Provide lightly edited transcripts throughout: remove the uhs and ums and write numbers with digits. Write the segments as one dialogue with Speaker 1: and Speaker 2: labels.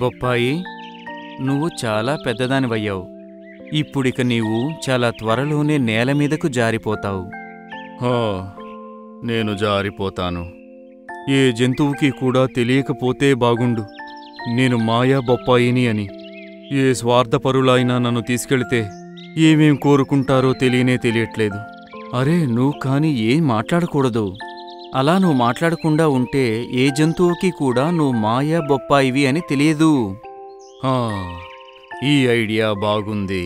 Speaker 1: బొప్పాయి, నువ్వు చాలా పెద్దదానివయ్యావు. ఇప్పుడిక నీవు చాలా త్వరలోనే నేల మీదకు జారిపోతావు. నేను జారిపోతాను. ఏ జంతువుకి కూడా తెలియకపోతే బాగుండు నేను మాయా బొప్పాయిని అని. ఏ స్వార్థపరులైనా నన్ను తీసుకెళితే ఏమేం కోరుకుంటారో తెలియట్లేదు. అరే, నువ్వు కాని ఏం మాట్లాడకూడదు. అలా నువ్వు మాట్లాడకుండా ఉంటే ఏ జంతువుకి కూడా నువ్వు మాయా బొప్పాయివి అని తెలియదు. ఈ ఐడియా బాగుంది.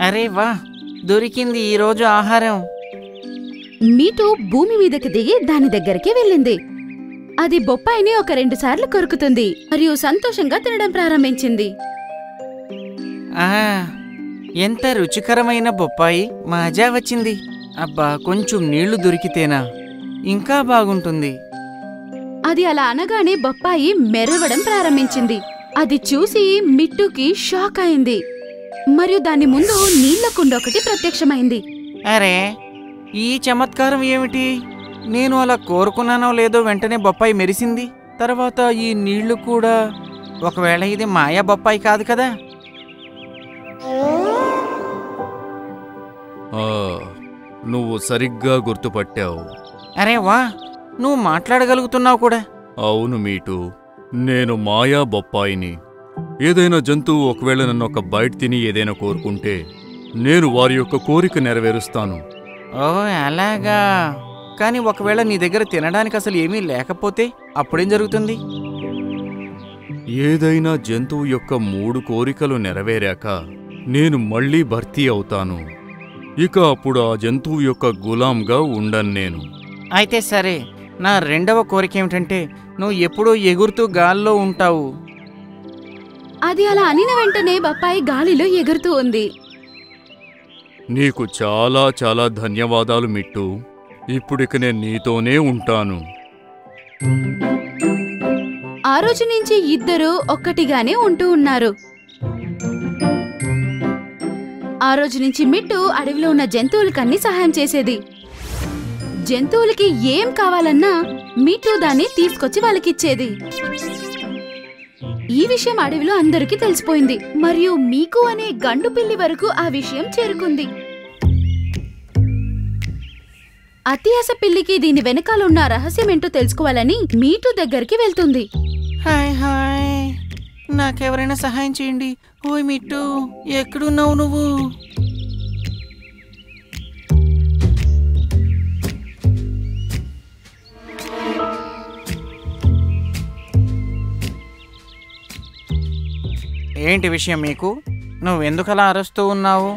Speaker 2: అరే వా, దొరికింది ఈరోజు ఆహారం.
Speaker 3: మీటు భూమి మీదకి దిగి దాని దగ్గరికి వెళ్ళింది. అది బొప్పాయిని ఒక 2 సార్లు కొరుకుతుంది మరియు సంతోషంగా తినడం ప్రారంభించింది.
Speaker 2: ఎంత రుచికరమైన బొప్పాయి, మజా వచ్చింది. అబ్బా, కొంచెం నీళ్లు దొరికితేనా ఇంకా బాగుంటుంది.
Speaker 3: అది అలా అనగానే బొప్పాయి మెరవడం ప్రారంభించింది. అది చూసి మిట్టుకి షాక్ అయింది మరియు దాని ముందు నీళ్ల కుండ ఒకటి ప్రత్యక్షమైంది.
Speaker 2: అరే, ఈ చమత్కారం ఏమిటి? నేను అలా కోరుకున్నానో లేదో వెంటనే బొప్పాయి మెరిసింది. తర్వాత ఈ నీళ్లు కూడా. ఒకవేళ ఇది మాయా బొప్పాయి కాదు కదా?
Speaker 1: నువ్వు సరిగ్గా గుర్తుపట్టావు.
Speaker 2: అరే వా, నువ్వు మాట్లాడగలుగుతున్నావు కూడా.
Speaker 1: అవును మీటు, నేను మాయా బొప్పాయిని. ఏదైనా జంతువు ఒకవేళ నన్ను ఒక బైట్ తిని ఏదైనా కోరుకుంటే నేను వారి యొక్క కోరిక నెరవేరుస్తాను.
Speaker 2: ఓ అలాగా. కానీ ఒకవేళ నీ దగ్గర తినడానికి అసలు ఏమీ లేకపోతే అప్పుడేం జరుగుతుంది?
Speaker 1: ఏదైనా జంతువు యొక్క 3 కోరికలు నెరవేరాక నేను మళ్ళీ భర్తీ అవుతాను. ఇక అప్పుడు ఆ జంతువు యొక్క గులాంగా ఉండను నేను.
Speaker 2: అయితే సరే, నా 2వ కోరిక ఏమిటంటే నువ్వు ఎప్పుడూ ఎగురుతూ గాల్లో ఉంటావు.
Speaker 3: అది అలా అనిన వెంటనే బొప్పాయి గాలిలో ఎగురుతూ ఉంది.
Speaker 1: నీకు చాలా చాలా ధన్యవాదాలు మిట్టు. ఇప్పుడిక నేను నీతోనే ఉంటాను.
Speaker 3: ఆ రోజు నుంచి ఇద్దరూ ఒక్కటిగానే ఉంటూ ఉన్నారు. ఆ రోజు నుంచి మిట్టు అడవిలో ఉన్న జంతువులకన్నీ సహాయం చేసేది. జంతువులకి ఏం కావాలన్నా మిట్టు దాన్ని తీసుకొచ్చి వాళ్ళకిచ్చేది. ఈ విషయం అడవిలో అందరికీ తెలిసిపోయింది మరియు మీకు అనే గండు పిల్లి వరకు ఆ విషయం చేరుకుంది. అతియాస పిల్లికి దీని వెనకాల ఉన్న రహస్యమేంటో తెలుసుకోవాలని మీటు దగ్గరికి వెళ్తుంది.
Speaker 2: హాయ్ హాయ్, నాకెవరైనా సహాయం చేయండి. ఓయ్ మిట్టు, ఎక్కడున్నావు నువ్వు? ఏంటి విషయం మీకు? నువ్వెందుకలా అరుస్తూ ఉన్నావు?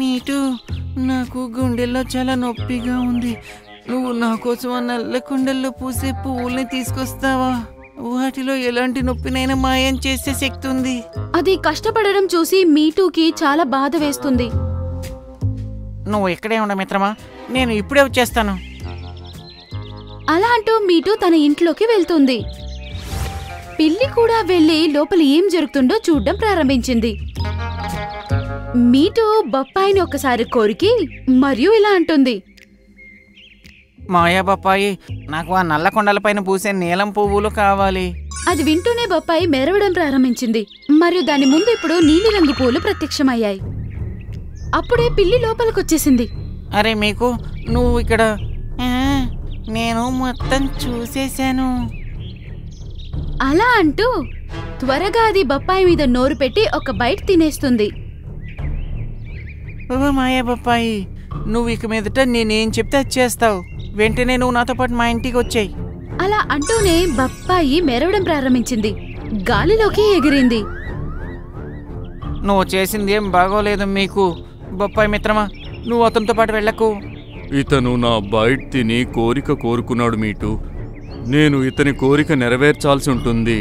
Speaker 2: మీటు, నాకు గుండెల్లో చాలా నొప్పిగా ఉంది. నువ్వు నా కోసం ఆ నల్ల కుండల్లో పూసే పువ్వుల్ని తీసుకొస్తావా? వాటిలో ఎలాంటి నొప్పినైనా మాయం చేసే శక్తి ఉంది.
Speaker 3: అది కష్టపడడం చూసి మీటుకి చాలా బాధ వేస్తుంది.
Speaker 2: నువ్వు ఇక్కడే ఉండ మిత్రమా, నేను ఇప్పుడే వచ్చేస్తాను.
Speaker 3: అలా అంటూ మీటు తన ఇంట్లోకి వెళ్తుంది. పిల్లి కూడా వెళ్లి లోపల ఏం జరుగుతుందో చూడ్డం ప్రారంభించింది. మీటు బొప్పాయిని ఒకసారి కోరికి మరియు ఇలా అంటుంది.
Speaker 2: మాయా బొప్పాయి, నాకు ఆ నల్ల కొండలపైన పూసే నీలం పువ్వులు కావాలి.
Speaker 3: అది వింటూనే బొప్పాయి మెరవడం ప్రారంభించింది మరియు దాని ముందు ఇప్పుడు నీలిరంగు పూలు ప్రత్యక్షమయ్యాయి. అప్పుడే పిల్లి లోపలికొచ్చేసింది.
Speaker 2: అరే మీకు, నువ్వు ఇక్కడ? నేను మొత్తం చూసేశాను.
Speaker 3: అలా అంటూ త్వరగా అది బొప్పాయి మీద నోరు పెట్టి ఒక బైట్ తినేస్తుంది.
Speaker 2: ఓ మాయా బొప్పాయి, నువ్వు ఇక మీదట నేనేం చెప్తే అది చేస్తావు. వెంటనే నువ్వు నాతో పాటు మా ఇంటికి వచ్చాయి.
Speaker 3: అలా అంటూనే బొప్పాయి మెరవడం ప్రారంభించింది. గాలిలోకి ఎగిరింది.
Speaker 2: నువ్వు చేసింది ఏం బాగోలేదు మీకు. బొప్పాయి మిత్రమా, నువ్వు అతనితో పాటు వెళ్ళకు.
Speaker 1: ఇతను నా బైట్ తిని కోరిక కోరుకున్నాడు మీటు. నేను ఇతని కోరిక నెరవేర్చాల్సి ఉంటుంది.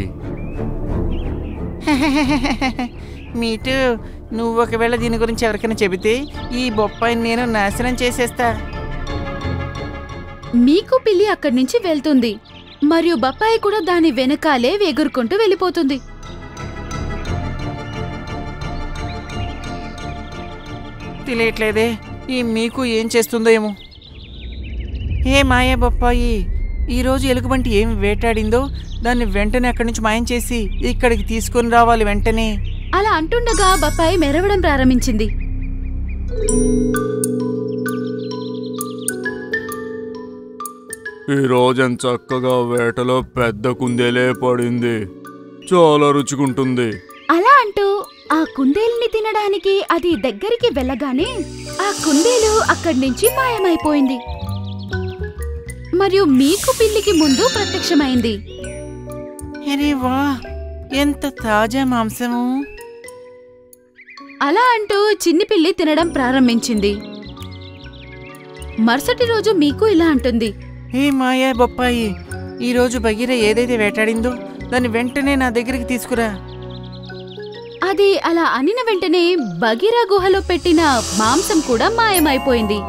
Speaker 2: మీటు, నువ్వు ఒకవేళ దీని గురించి ఎవరికైనా చెబితే ఈ బొప్పాయిని నేను నాశనం చేసేస్తా.
Speaker 3: మీకు పిల్లి అక్కడి నుంచి వెళ్తుంది మరియు బొప్పాయి కూడా దాని వెనకాలే ఎగురుకుంటూ వెళ్ళిపోతుంది.
Speaker 2: తెలియట్లేదే ఈ మీకు ఏం చేస్తుందో ఏమో. ఏ మాయా బొప్పాయి, ఈరోజు ఎలుగుబంటి ఏం వేటాడిందో దాన్ని వెంటనే అక్కడి నుంచి మాయం చేసి ఇక్కడికి తీసుకొని రావాలి వెంటనే.
Speaker 3: అలా అంటుండగా బొప్పాయి మెరవడం ప్రారంభించింది.
Speaker 1: ఈ రోజం చక్కగా వేటలో పెద్ద కుందేలే పడింది. చాలా రుచిగుంటుంది.
Speaker 3: అలా అంటూ ఆ కుందేలుని తినడానికి అది దగ్గరికి వెళ్ళగానే ఆ కుందేలు అక్కడి నుంచి మాయమైపోయింది మరియు మీకు పిల్లికి ముందు ప్రత్యక్షమైంది.
Speaker 2: అరే వా, ఎంత తాజా మాంసము.
Speaker 3: అలా అంటూ చిన్ని పిల్లి తినడం ప్రారంభించింది. మరుసటి రోజు మీకు ఇలా అంటుంది.
Speaker 2: ఏ మాయా బొప్పాయి, ఈరోజు బగీర ఏదైతే వేటాడిందో దాన్ని వెంటనే నా దగ్గరికి తీసుకురా.
Speaker 3: అది అలా అనిన వెంటనే బగీరా గుహలో పెట్టిన మాంసం కూడా మాయమైపోయింది.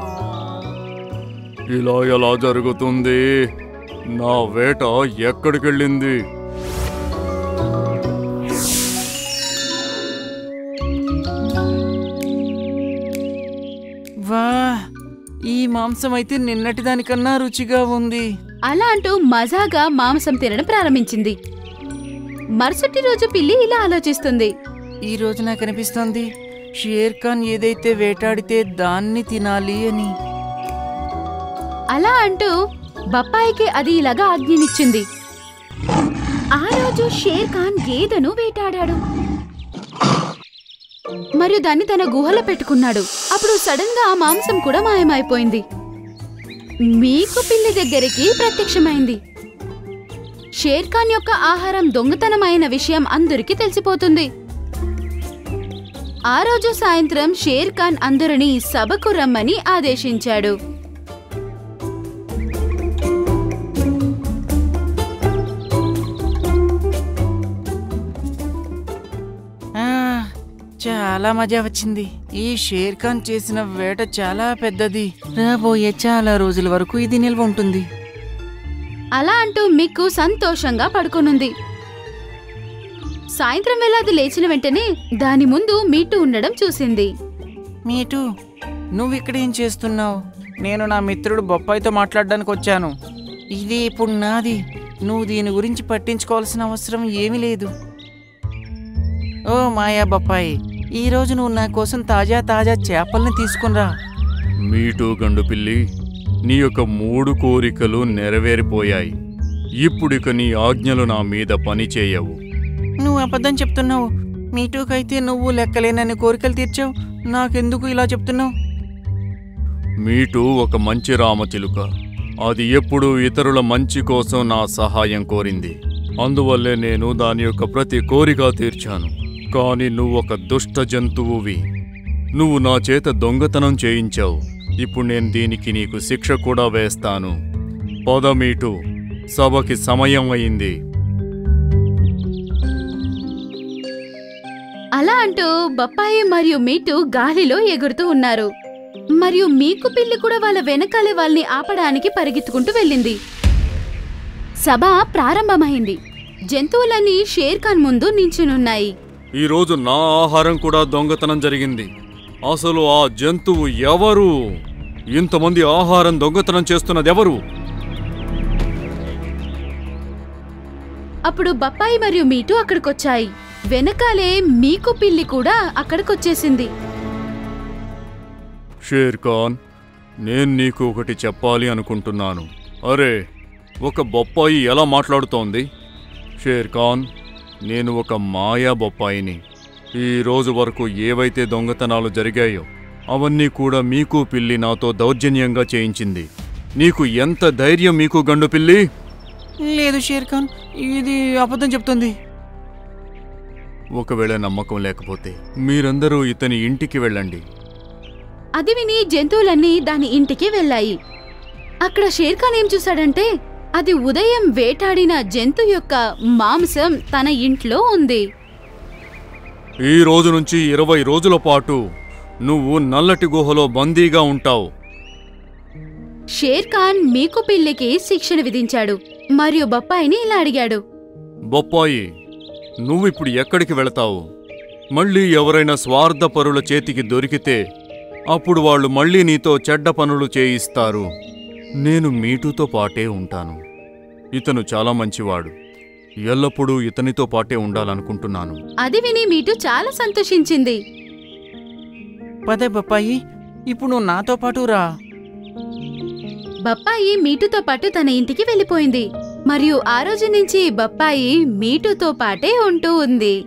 Speaker 1: ఇలా ఎలా జరుగుతుంది? నా వేట ఎక్కడికెళ్ళింది?
Speaker 2: వా, ఈ మాంసం అయితే నిన్నటి దానికన్నా రుచిగా ఉంది.
Speaker 3: అలా అంటూ మజాగా మాంసం తినడం ప్రారంభించింది. మరుసటి రోజు పిల్లి ఇలా ఆలోచిస్తుంది.
Speaker 2: ఈ రోజు నాకు అనిపిస్తోంది షేర్ ఖాన్ ఏదైతే వేటాడితే దాన్ని తినాలి అని.
Speaker 3: అలా అంటూ బొప్పాయికి అది ఇలాగా ఆజ్ఞనిచ్చింది. ఆ రోజు షేర్ ఖాన్ గేదెను వేటాడాడు మరియు దాన్ని తన గుహలో పెట్టుకున్నాడు. అప్పుడు సడన్ గా ఆ మాంసం కూడా మాయమైపోయింది. మీకు పిల్లి దగ్గరికి ప్రత్యక్షమైంది. షేర్ ఖాన్ యొక్క ఆహారం దొంగతనమైన విషయం అందరికీ తెలిసిపోతుంది. ఆ రోజు సాయంత్రం షేర్ ఖాన్ అందరినీ సభకు రమ్మని ఆదేశించాడు.
Speaker 2: చాలా మజా వచ్చింది. ఈ షేర్ ఖాన్ చేసిన వేట చాలా పెద్దది. రాబోయే చాలా రోజుల వరకు ఇది నిల్వ ఉంటుంది.
Speaker 3: అలా అంటూ మిక్కు సంతోషంగా పడుకొనుంది. సాయంత్రం వేళ అది లేచిన వెంటనే దాని ముందు మీటు ఉండడం చూసింది.
Speaker 2: మీటు, నువ్వు ఇక్కడ ఏం చేస్తున్నావు? నేను నా మిత్రుడు బొప్పాయితో మాట్లాడడానికి వచ్చాను. ఇది ఇప్పుడు నాది. నువ్వు దీని గురించి పట్టించుకోవాల్సిన అవసరం ఏమీ లేదు. ఓ మాయా బొప్పాయి, ఈరోజు నువ్వు నా కోసం తాజా తాజా చేపల్ని తీసుకునిరా.
Speaker 1: మీటు గండు పిల్లి, నీ యొక్క 3 కోరికలు నెరవేరిపోయాయి. ఇప్పుడిక నీ ఆజ్ఞలు నా మీద పని చేయవు.
Speaker 2: నువ్వు అబద్ధం చెప్తున్నావు. మీటూకైతే నువ్వు లెక్కలేనన్ని కోరికలు తీర్చావు. నాకెందుకు ఇలా చెప్తున్నావు?
Speaker 1: మీటు ఒక మంచి రామచిలుక. అది ఎప్పుడూ ఇతరుల మంచి కోసం నా సహాయం కోరింది. అందువల్లే నేను దాని యొక్క ప్రతి కోరిక తీర్చాను. కానీ నువ్వొక దుష్ట జంతువువి. నువ్వు నా చేత దొంగతనం చేయించావు. ఇప్పుడు నేను దీనికి నీకు శిక్ష కూడా వేస్తాను. పద మీటు, సభకి సమయం అయింది.
Speaker 3: అలా అంటూ బొప్పాయి మరియు మీటు గాలిలో ఎగురుతూ ఉన్నారు. మరియు మీకు పిల్లి కూడా వాళ్ళ వెనకాలే వాళ్ళని ఆపడానికి పరిగెత్తుకుంటూ వెళ్ళింది. సభ ప్రారంభమైంది. జంతువులన్నీ షేర్ ఖాన్ ముందు నించునున్నాయి.
Speaker 1: ఈరోజు నా ఆహారం కూడా దొంగతనం జరిగింది. అసలు ఆ జంతువు ఎవరు? ఇంతమంది ఆహారం దొంగతనం చేస్తున్నదెవరు?
Speaker 3: అప్పుడు బొప్పాయి మరియు మీటు అక్కడికొచ్చాయి. వెనకాలే మీకు పిల్లి కూడా అక్కడికొచ్చేసింది.
Speaker 1: షేర్ ఖాన్, నేను నీకు ఒకటి చెప్పాలి అనుకుంటున్నాను. అరే, ఒక బొప్పాయి ఎలా మాట్లాడుతోంది? షేర్ ఖాన్, నేను ఒక మాయా బొప్పాయిని. ఈ రోజు వరకు ఏవైతే దొంగతనాలు జరిగాయో అవన్నీ కూడా మీకు పిల్లి నాతో దౌర్జన్యంగా చేయించింది. నీకు ఎంత ధైర్యం మీకు గండు పిల్లి?
Speaker 2: లేదు షేర్ ఖాన్, ఇది అబద్ధం చెప్తుంది.
Speaker 1: ఒకవేళ నమ్మకం లేకపోతే మీరందరూ ఇతని ఇంటికి వెళ్ళండి.
Speaker 3: అది విని జంతువులన్నీ దాని ఇంటికి వెళ్ళాయి. అక్కడ షేర్ ఖాన్ ఏం చూశాడంటే అది ఉదయం వేటాడిన జంతు యొక్క మాంసం తన ఇంట్లో ఉంది.
Speaker 1: ఈ రోజు నుంచి 20 రోజుల పాటు నువ్వు నల్లటి గుహలో బందీగా ఉంటావు.
Speaker 3: షేర్ ఖాన్ మీకు పిల్లికి శిక్షణ విధించాడు మరియు బొప్పాయిని ఇలా అడిగాడు.
Speaker 1: బొప్పాయి, నువ్విప్పుడు ఎక్కడికి వెళతావు? మళ్ళీ ఎవరైనా స్వార్థపరుల చేతికి దొరికితే అప్పుడు వాళ్ళు మళ్ళీ నీతో చెడ్డ పనులు చేయిస్తారు. నేను మీటుతో పాటే ఉంటాను. ఇతను చాలా మంచివాడు. ఎల్లప్పుడూ ఇతనితో పాటే ఉండాలనుకుంటున్నాను.
Speaker 3: అది విని మీటు చాలా సంతోషించింది.
Speaker 2: పదే బొప్పాయి, ఇప్పుడు నువ్వు నాతో పాటు రా.
Speaker 3: బొప్పాయి మీటుతో పాటు తన ఇంటికి వెళ్ళిపోయింది. మరియు ఆ రోజు నుంచి బొప్పాయి మీటుతో పాటే ఉంటూ ఉంది.